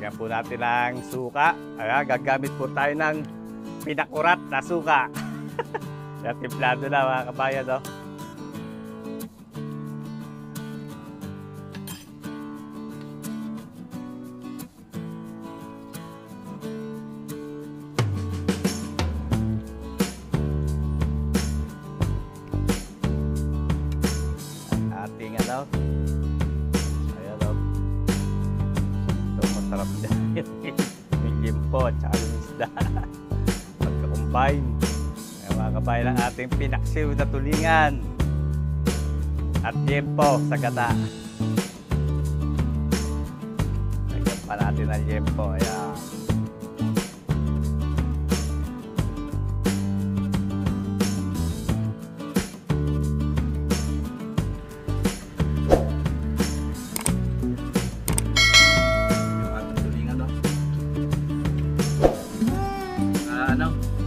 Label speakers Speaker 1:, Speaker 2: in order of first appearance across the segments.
Speaker 1: Lagyan po natin ng suka. Ayan, gagamit po tayo ng pinakurat na suka. Kaya timplado na mga kabayan, no? Ating ano, ayan, no? Ito masarap dyan. Yung limpo at saka yung isda. Magka-combine. Ayan, mga kabayan, ang ating pinaksiw na tulingan at limpo sa gata. Lagyan pa natin ang limpo. Ayan.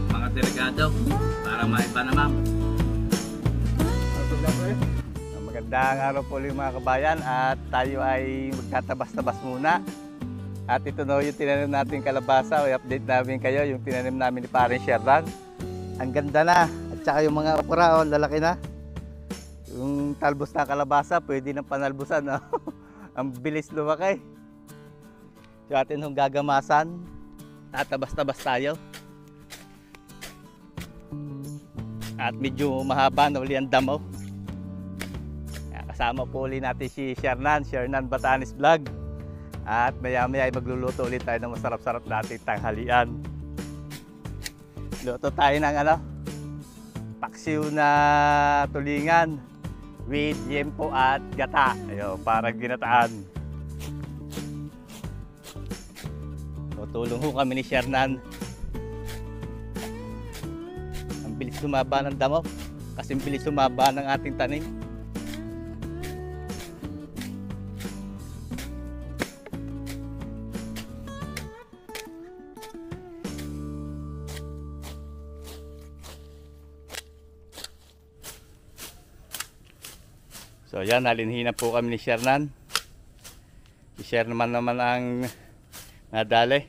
Speaker 1: Mga delegado para maiba na, ma'am. Magandang araw po ulit mga kabayan, at tayo ay magtatabas-tabas muna. At ito na yung tinanim natin kalabasa. I-update namin kayo yung tinanim namin ni Paring Sherdan. Ang ganda na, at saka yung mga okra, lalaki na. Yung talbos na kalabasa pwede nang panalbusan, no? Ang bilis lumaki. Yung atin yung gagamasan, tatabas-tabas tayo. At medyo mahaba na uli ang damo. Kasama po ulit natin si Shernan Batanes Vlog. At maya-maya ay magluluto ulit tayo ng masarap-sarap nating tanghalian. Luto tayo ng ano, paksiw na tulingan with yempo at gata. Ayun, parang ginataan. Tutulong ho kami ni Shernan. Bilis sumaba ng damo kasi bilis sumaba ng ating tanim. So yan, nalinhinan po kami ni Shernan. Si Shernan naman ang nadali.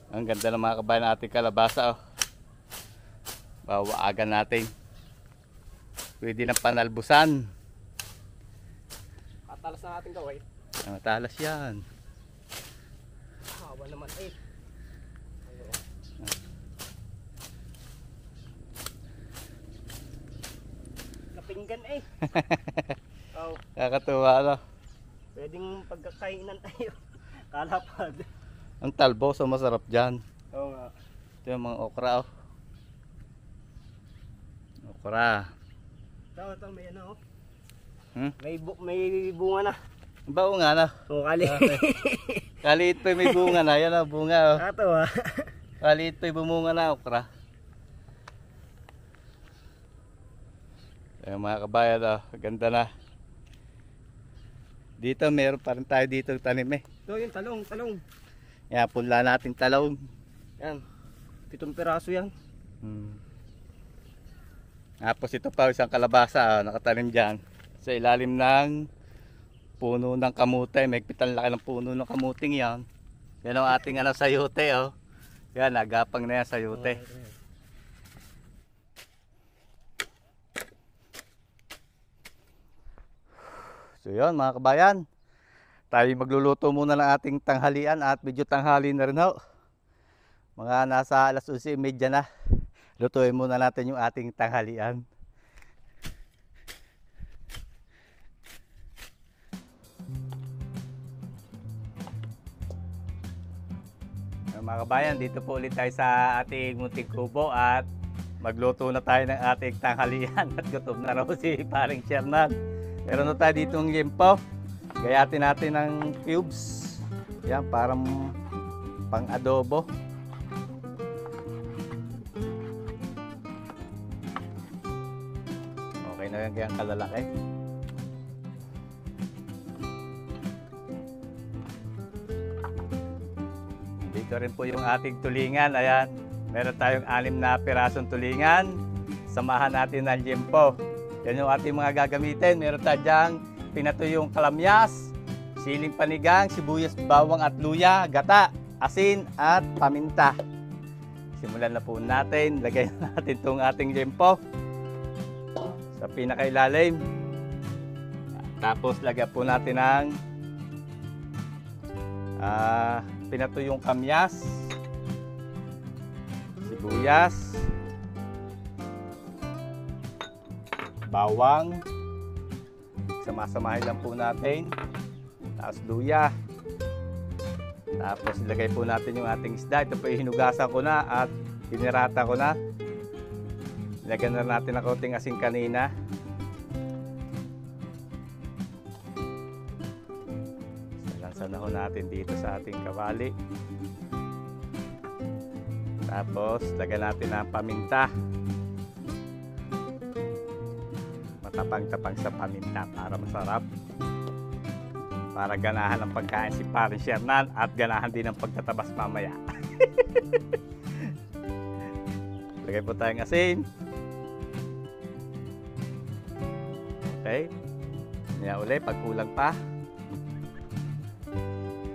Speaker 1: Ang ganda ng mga kabayan ng ating kalabasa, oh. Bawaagan natin. Pwede ng panalbusan.
Speaker 2: Matalas na natin gawin.
Speaker 1: Matalas yan.
Speaker 2: Hawa naman eh. Napinggan eh. Oh.
Speaker 1: Kakatuwa, no?
Speaker 2: Pwedeng pagkakainan tayo. Kalapad.
Speaker 1: Ang talbos, so masarap dyan.
Speaker 2: Oo nga.
Speaker 1: Ito yung mga okra, oh. Okra.
Speaker 2: Ito, may ano, oh.
Speaker 1: May
Speaker 2: bunga na.
Speaker 1: bao nga na.
Speaker 2: Oo, kali.
Speaker 1: Kaliit pa may bunga na. Yan, oh, bunga, oh.
Speaker 2: Ito, ah.
Speaker 1: Kaliit pa bumunga na okra. Ayan, mga kabayan, oh. Ganda na. Dito, meron pa rin tayo dito tanim, eh.
Speaker 2: Ito yung talong.
Speaker 1: Yan, punla natin talong.
Speaker 2: Yan. 7 piraso yan.
Speaker 1: Tapos ito pa isang kalabasa, nakatanim dyan sa ilalim ng puno ng kamote. May pitan laki ng puno ng kamuting yan. Yan ang ating ano, sayote, oh. Yan, nagapang na yan sayote. So yun mga kabayan, tayo magluluto muna ng ating tanghalian at medyo tanghali na rin, ho. Mga nasa alas 11:30 na. Lutuin muna natin yung ating tanghalian. Mga kabayan, dito po ulit tayo sa ating munting kubo at magluto na tayo ng ating tanghalian. At gutom na raw si Paring Shernan. Meron na tayo dito ng limpo. Gayatin natin ng cubes. Yan, parang pang adobo. Okay na yan, kayang kalalaki. Dito rin po yung ating tulingan. Ayan, meron tayong 6 na pirasong tulingan. Samahan natin ng limpo. Yan yung ating mga gagamitin. Meron tayong pinatuyong kalamyas, siling panigang, sibuyas, bawang at luya, gata, asin at paminta. Simulan na po natin. Lagay na natin itong ating liempo sa pinakailalim. Tapos lagyan po natin ng pinatuyong kamyas, sibuyas, bawang, samasamahin lang po natin, tapos luya, tapos ilagay po natin yung ating isda. Ito po hinugasan ko na at hinirata ko na. Ilagyan na natin ng konting asin kanina. Lansan natin dito sa ating kawali. Tapos lagyan natin ng paminta. Matapang-tapang sa paminta para masarap. Para ganahan ang pagkain si Paring Shernan at ganahan din ang pagtatabas mamaya. Lagay po tayong asin. Okay. Yan ulit pag kulang pa.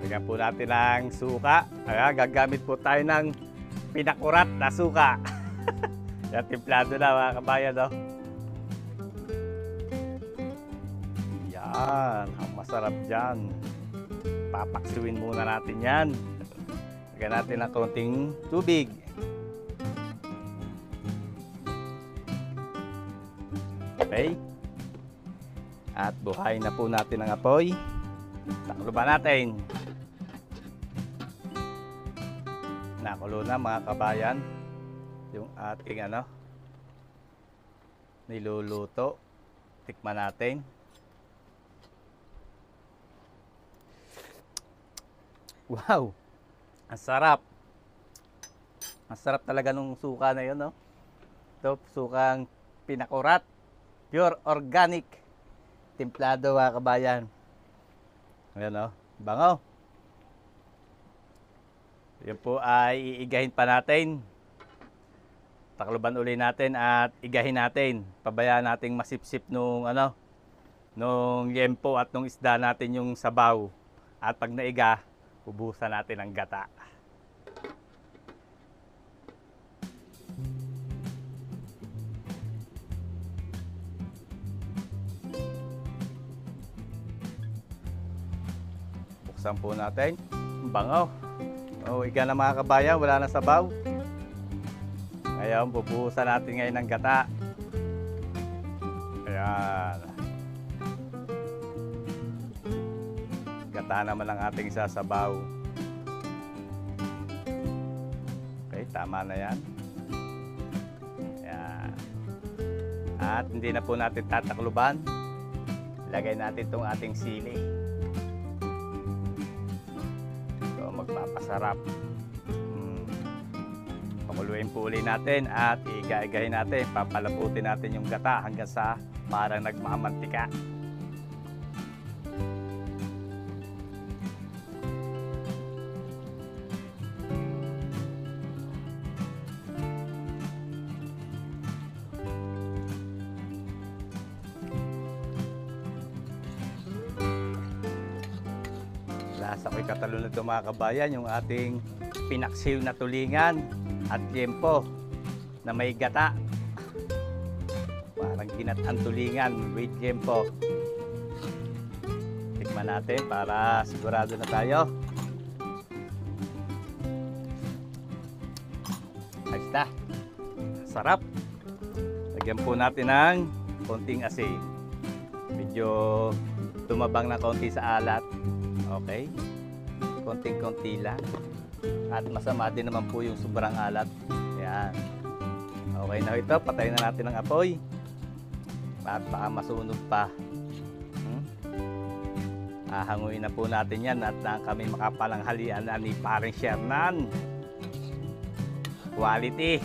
Speaker 1: Lagyan po natin ng suka. Ayan, gagamit po tayo ng pinakurat na suka. Yan, timplado na mga kabayan, no? Yan, ang masarap dyan. Papaksiwin muna natin yan. Lagyan natin ng konting tubig. Okay. At buhayin na po natin ang apoy. Takloban natin. Nakulo na mga kabayan yung ating niluluto. Tikman natin. Wow! Ang sarap. Ang sarap talaga nung suka na yun, no? Ito, sukang pinakurat. Pure organic. Templado mga kabayan. Ayan, no? Bango. Yun po ay iigahin pa natin. Takloban uli natin at igahin natin. Pabayaan nating masipsip nung nung liempo at nung isda natin yung sabaw. At pag naiga, ubusan natin ang gata. Buksan po natin. Bango. Oh, iga na mga kabayan, wala na sabaw. Ngayon, bubuhusan natin ngayon ng gata. Ayan. Gata naman ang ating sasabaw. Okay, tama na yan. Ayan. At hindi na po natin tatakluban. Lagay natin itong ating sili. Ito, magpapasarap. Pakuluin po uli natin at iga-igahin natin. Papalaputin natin yung gata hanggang sa parang nagmamantika. Lasa ko'y katalon na ito mga kabayan, yung ating pinaksiw na tulingan at liempo na may gata. Parang ginatang tulingan with liempo. Tikman natin para sigurado na tayo. Ayos na. Sarap. Lagyan po natin ng konting asin. Medyo tumabang na konti sa alat. Okay. Konting-konti lang. At masama din naman po yung sobrang alat. Yan. Okay na ito. Patayin na natin ang apoy. At baka masunog pa. Hanguin na po natin yan at kami makapalanghalian na ni Paring Shernan. Quality.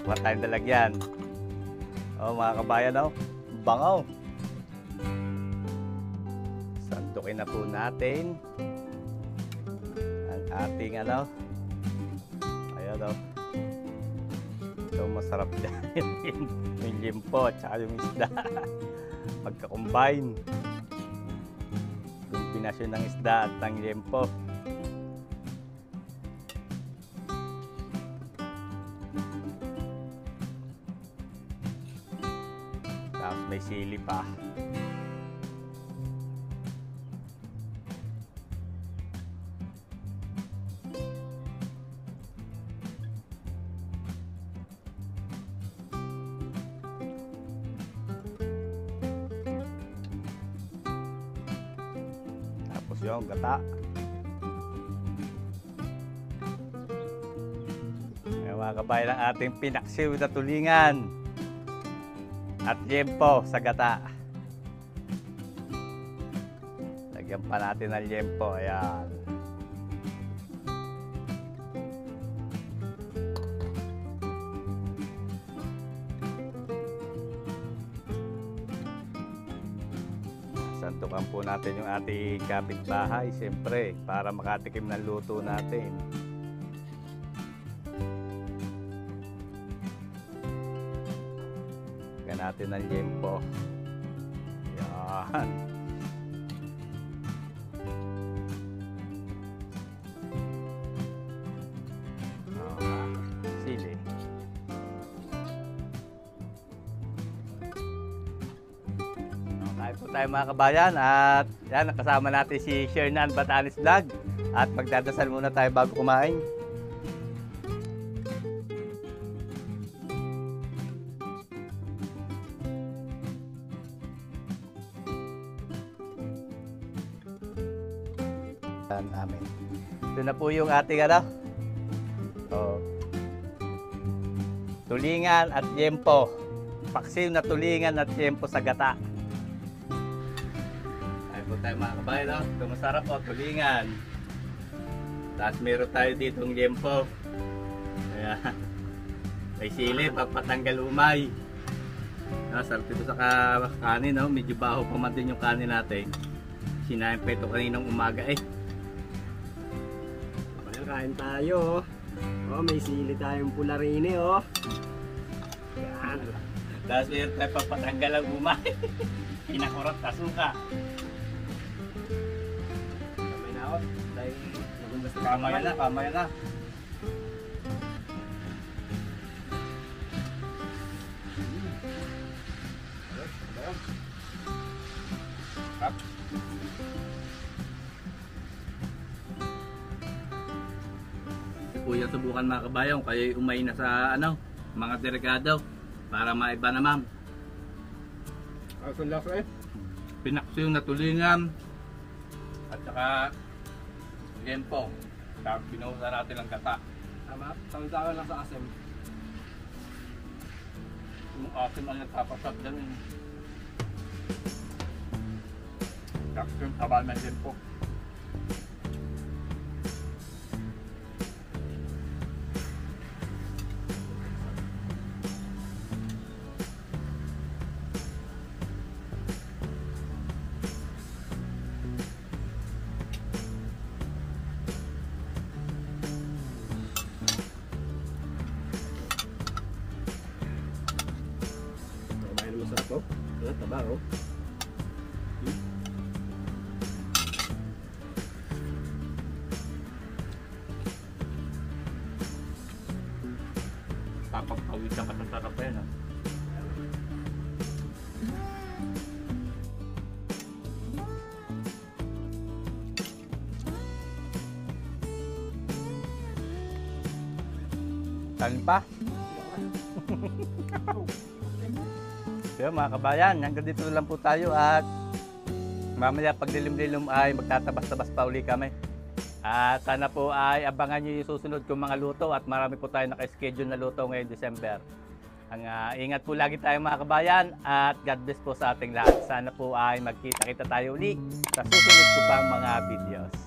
Speaker 1: Huwag tayong dalagyan. O mga kabayan, bangaw. Sandukin na po natin ang ating ayan ito masarap dyan yung liempo at saka yung isda magka-combine. kombinasyon ng isda at ng liempo. Tapos may sili pa. Tapos yung gata. Ayan mga kabayan, ang ating pinaksiw na tulingan at liempo sa gata. Lagyan pa natin ng liempo. Ayan. Santukan po natin yung ating kapitbahay, siyempre, para makatikim ng luto natin. Lagyan natin ng liempo. Yan. Sili. Kain po tayo mga kabayan at yan, nakasama natin si Shernan Batanes Vlog at magdadasal muna tayo bago kumain. Amen. Ito na po yung ating tulingan at liempo. Paksiw na tulingan at liempo sa gata. Ayun po tayo mga kabayan, ito masarap po, tulingan. Tapos meron tayo ditong liempo. Ayan. May sili, pagpatanggal umay. Sarap ito sa kanin, medyo baho pa man din yung kanin natin. Sinayin pa ito kaninang umaga
Speaker 2: Kain tayo. Oh, may sili tayong pula rin oh. Yan.
Speaker 1: Tapos meron tayo pagpatanggal ang umay. Pinakurot sa suka.
Speaker 2: Kamay na ako. Dahil nagumbas na
Speaker 1: Kamaya na, kamaya na. Kuya, subukan mga kabayan kung kayo umay na sa mga delikado para maiba naman.
Speaker 2: Ang lasa
Speaker 1: Pinaksiw na tulingan at saka liempo. Tapos pinuhusan natin ang gata.
Speaker 2: Tama, tawag lang sa asim.
Speaker 1: Yung asim ang nagpapasap dyan. Tapos yung taba ng liempo.
Speaker 2: Masarap oh. Taba oh.
Speaker 1: Papagpawisan ka sa sarap yan. Kanin pa? So mga kabayan, hanggang dito lang po tayo at mamaya pag dilim-dilim ay magtatabas-tabas pa uli kami. At sana po ay abangan nyo yung susunod kong mga luto at marami po tayo naka-schedule na luto ngayong December. Ingat po lagi tayo mga kabayan at God bless po sa ating lahat. Sana po ay magkita-kita tayo uli sa susunod ko pang mga videos.